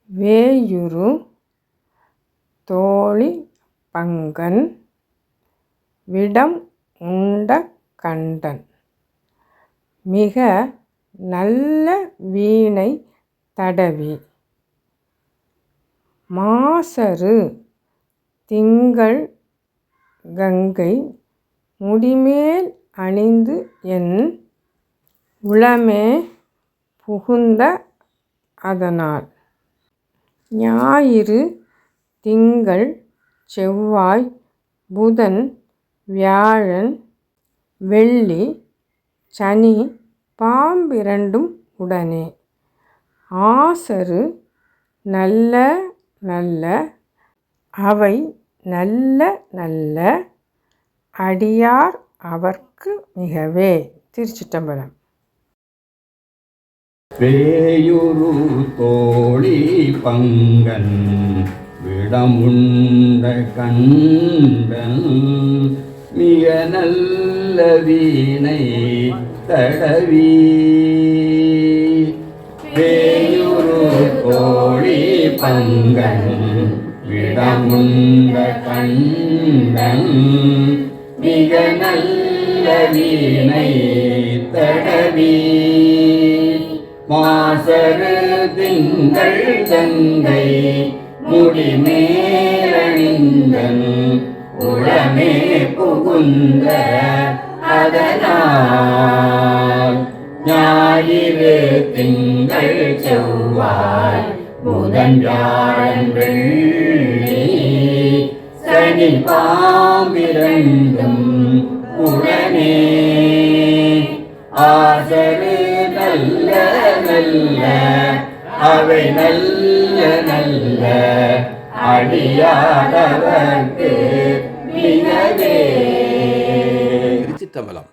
வேயுறு தோழி பங்கன் விடம் உண்ட கண்டன் மிக நல்ல வீணை தடவி மாசறு திங்கள் கங்கை முடிமேல் அணிந்து என் உளமே புகுந்த அதனால் ஞாயிறு திங்கள் செவ்வாய் புதன் வியாழன் வெள்ளி சனி பாம்பிரண்டும் உடனே ஆசரு நல்ல நல்ல அவை நல்ல நல்ல அடியார் அவர்க்கு மிகவே. திருச்சிற்றம்பலம். வேயுறு தோழி பங்கன் விடமுண்ட கண்டன் மிக நல்ல வீணை தடவி வேயுறு தோழி பங்கன் விடமுண்ட கண்டன் மிக நல்ல வீணை தடவி மாசரு திங்கள் கங்கை முடிமேலணிந்தன் உளமே புகுந்த அதனால் ஞாயிறு திங்கள் செவ்வாய் புதன் வியாழன் வெள்ளி சனி பாம்பிரண்டும் உடனே ஆசரு நல்ல நல்ல அவை நல்ல நல்ல அடியாரவர்க்கு மிகவே. திருச்சிற்றம்பலம்.